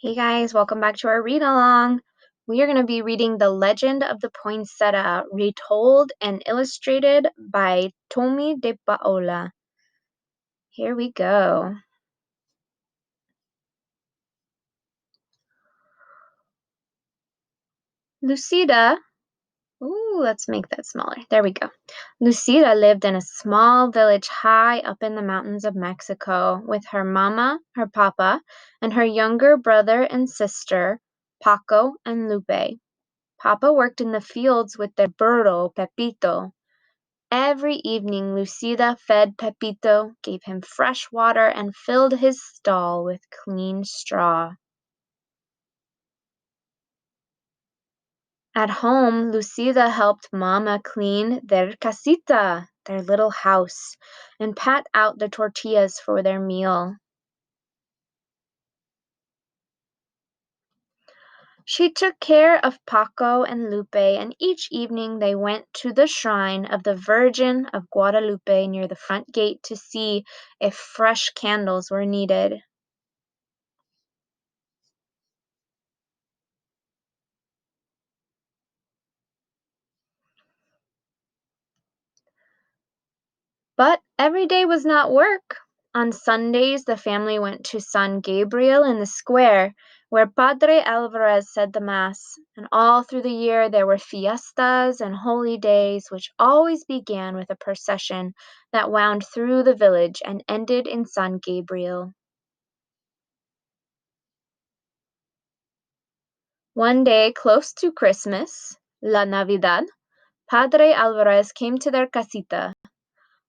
Hey guys, welcome back to our read along. We are going to be reading The Legend of the Poinsettia, retold and illustrated by Tommy de Paola. Here we go. Lucida, let's make that smaller. There we go. Lucida lived in a small village high up in the mountains of Mexico with her mama, her papa, and her younger brother and sister, Paco and Lupe. Papa worked in the fields with their burro, Pepito. Every evening Lucida fed Pepito, gave him fresh water, and filled his stall with clean straw. At home, Lucida helped Mama clean their casita, their little house, and pat out the tortillas for their meal. She took care of Paco and Lupe, and each evening they went to the shrine of the Virgin of Guadalupe near the front gate to see if fresh candles were needed. But every day was not work. On Sundays the family went to San Gabriel in the square, where Padre Alvarez said the Mass, and all through the year there were fiestas and holy days, which always began with a procession that wound through the village and ended in San Gabriel. One day close to Christmas, La Navidad, Padre Alvarez came to their casita.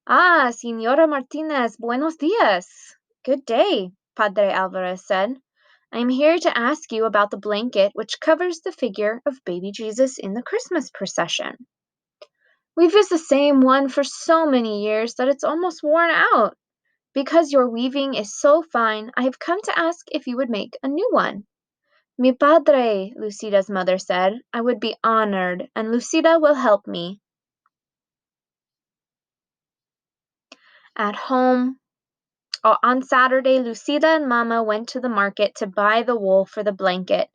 "Ah, Señora Martinez, buenos días." "Good day," Padre Alvarez said. "I am here to ask you about the blanket which covers the figure of baby Jesus in the Christmas procession. We've used the same one for so many years that it's almost worn out. Because your weaving is so fine, I have come to ask if you would make a new one." "Mi padre," Lucida's mother said. "I would be honored, and Lucida will help me." At home, On Saturday, Lucida and Mama went to the market to buy the wool for the blanket.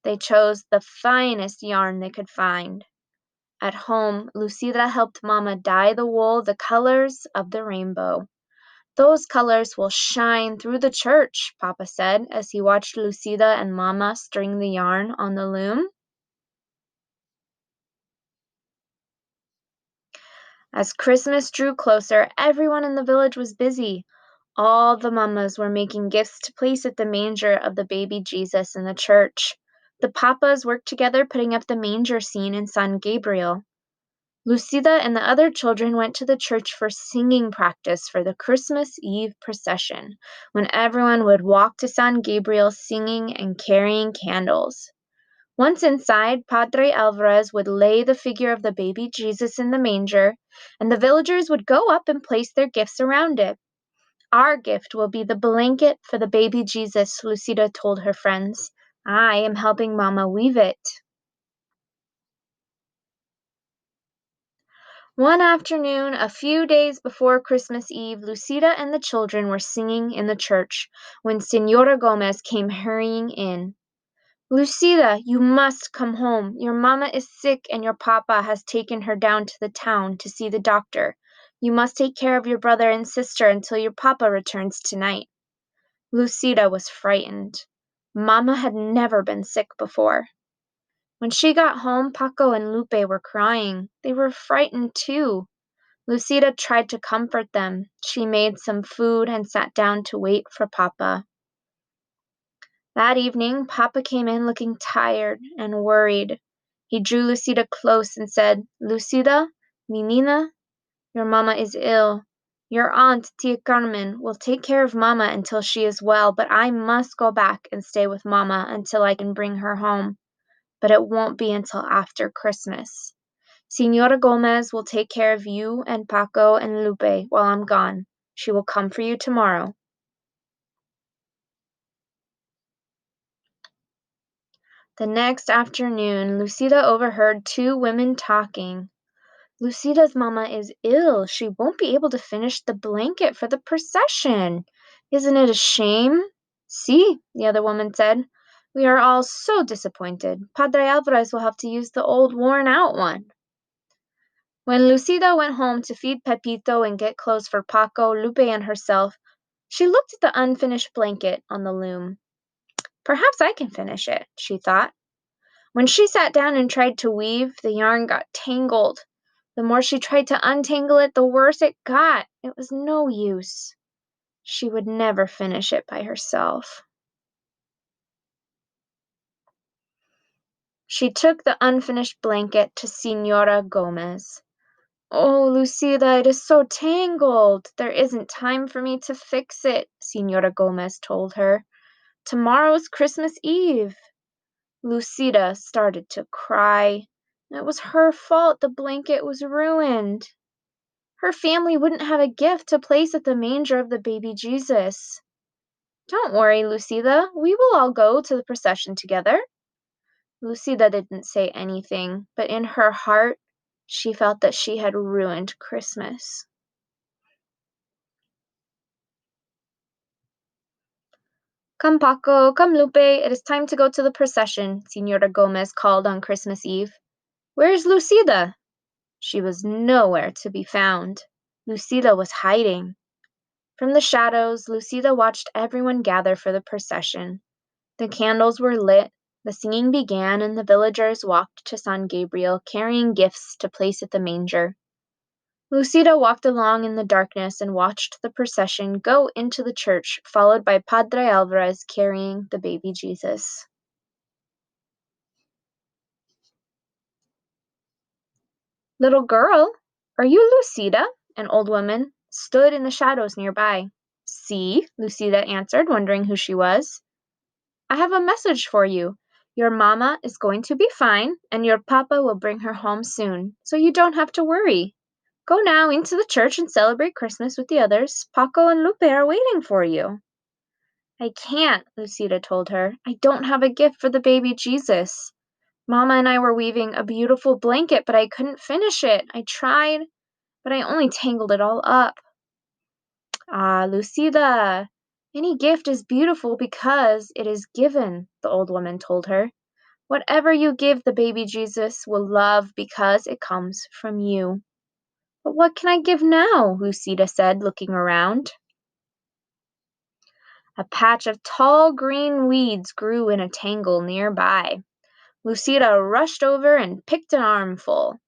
They chose the finest yarn they could find. At home, Lucida helped Mama dye the wool the colors of the rainbow. "Those colors will shine through the church," Papa said as he watched Lucida and Mama string the yarn on the loom. As Christmas drew closer, everyone in the village was busy. All the mamas were making gifts to place at the manger of the baby Jesus in the church. The papas worked together putting up the manger scene in San Gabriel. Lucida and the other children went to the church for singing practice for the Christmas Eve procession, when everyone would walk to San Gabriel singing and carrying candles. Once inside, Padre Alvarez would lay the figure of the baby Jesus in the manger, and the villagers would go up and place their gifts around it. "Our gift will be the blanket for the baby Jesus," Lucida told her friends. "I am helping Mama weave it." One afternoon, a few days before Christmas Eve, Lucida and the children were singing in the church when Señora Gomez came hurrying in. "Lucida, you must come home. Your Mama is sick and your Papa has taken her down to the town to see the doctor. You must take care of your brother and sister until your Papa returns tonight." Lucida was frightened. Mama had never been sick before. When she got home, Paco and Lupe were crying. They were frightened too. Lucida tried to comfort them. She made some food and sat down to wait for Papa. That evening, Papa came in looking tired and worried. He drew Lucida close and said, "Lucida, mi niña, your Mama is ill. Your aunt, Tia Carmen, will take care of Mama until she is well, but I must go back and stay with Mama until I can bring her home. But it won't be until after Christmas. Señora Gomez will take care of you and Paco and Lupe while I'm gone. She will come for you tomorrow." The next afternoon, Lucida overheard two women talking. "Lucida's Mama is ill. She won't be able to finish the blanket for the procession. Isn't it a shame?" "Sí," the other woman said. We are all so disappointed. Padre Alvarez will have to use the old worn-out one." When Lucida went home to feed Pepito and get clothes for Paco, Lupe, and herself, she looked at the unfinished blanket on the loom. "Perhaps I can finish it," she thought. When she sat down and tried to weave, the yarn got tangled. The more she tried to untangle it, the worse it got. It was no use. She would never finish it by herself. She took the unfinished blanket to Senora Gomez. "Oh, Lucida, it is so tangled. There isn't time for me to fix it," Senora Gomez told her. "Tomorrow's Christmas Eve." Lucida started to cry. It was her fault the blanket was ruined. Her family wouldn't have a gift to place at the manger of the baby Jesus. "Don't worry, Lucida. We will all go to the procession together." Lucida didn't say anything, but in her heart, she felt that she had ruined Christmas. "Come, Paco, come, Lupe, it is time to go to the procession," Senora Gomez called on Christmas Eve. "Where's Lucida?" She was nowhere to be found. Lucida was hiding. From the shadows, Lucida watched everyone gather for the procession. The candles were lit, the singing began, and the villagers walked to San Gabriel, carrying gifts to place at the manger. Lucida walked along in the darkness and watched the procession go into the church, followed by Padre Alvarez carrying the baby Jesus. "Little girl, are you Lucida?" An old woman stood in the shadows nearby. "See," Lucida answered, wondering who she was. "I have a message for you. Your mama is going to be fine, and your papa will bring her home soon, so you don't have to worry. Go now into the church and celebrate Christmas with the others. Paco and Lupe are waiting for you." "I can't," Lucida told her. "I don't have a gift for the baby Jesus. Mama and I were weaving a beautiful blanket, but I couldn't finish it. I tried, but I only tangled it all up." "Ah, Lucida, any gift is beautiful because it is given," the old woman told her. "Whatever you give the baby Jesus will love because it comes from you." "But what can I give now?" Lucida said, looking around. A patch of tall green weeds grew in a tangle nearby. Lucida rushed over and picked an armful.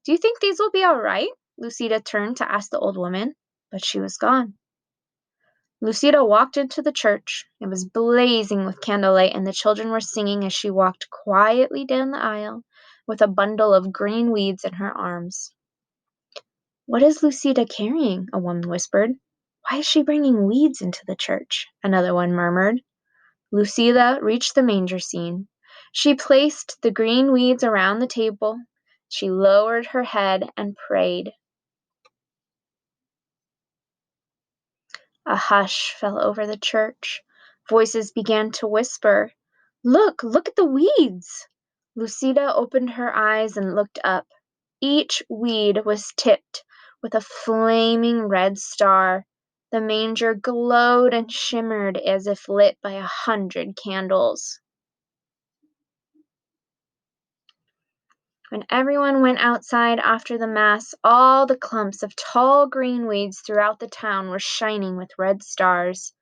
"Do you think these will be all right?" Lucida turned to ask the old woman, but she was gone. Lucida walked into the church. It was blazing with candlelight, and the children were singing as she walked quietly down the aisle with a bundle of green weeds in her arms. "What is Lucida carrying?" a woman whispered. "Why is she bringing weeds into the church?" another one murmured. Lucida reached the manger scene. She placed the green weeds around the table. She lowered her head and prayed. A hush fell over the church. Voices began to whisper, "Look, look at the weeds!" Lucida opened her eyes and looked up. Each weed was tipped with a flaming red star. The manger glowed and shimmered as if lit by 100 candles. When everyone went outside after the mass, all the clumps of tall green weeds throughout the town were shining with red stars.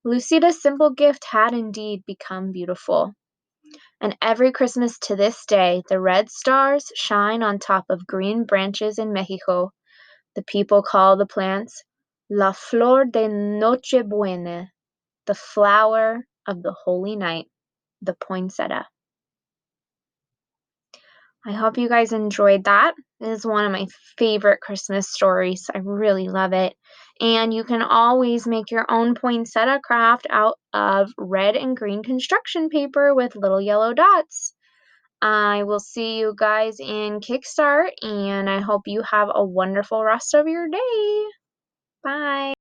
Lucida's simple gift had indeed become beautiful. And every Christmas to this day, the red stars shine on top of green branches in Mexico. The people call the plants La Flor de Nochebuena, the flower of the holy night, the poinsettia. I hope you guys enjoyed that. It is one of my favorite Christmas stories. I really love it. And you can always make your own poinsettia craft out of red and green construction paper with little yellow dots. I will see you guys in Kickstart, and I hope you have a wonderful rest of your day. Bye.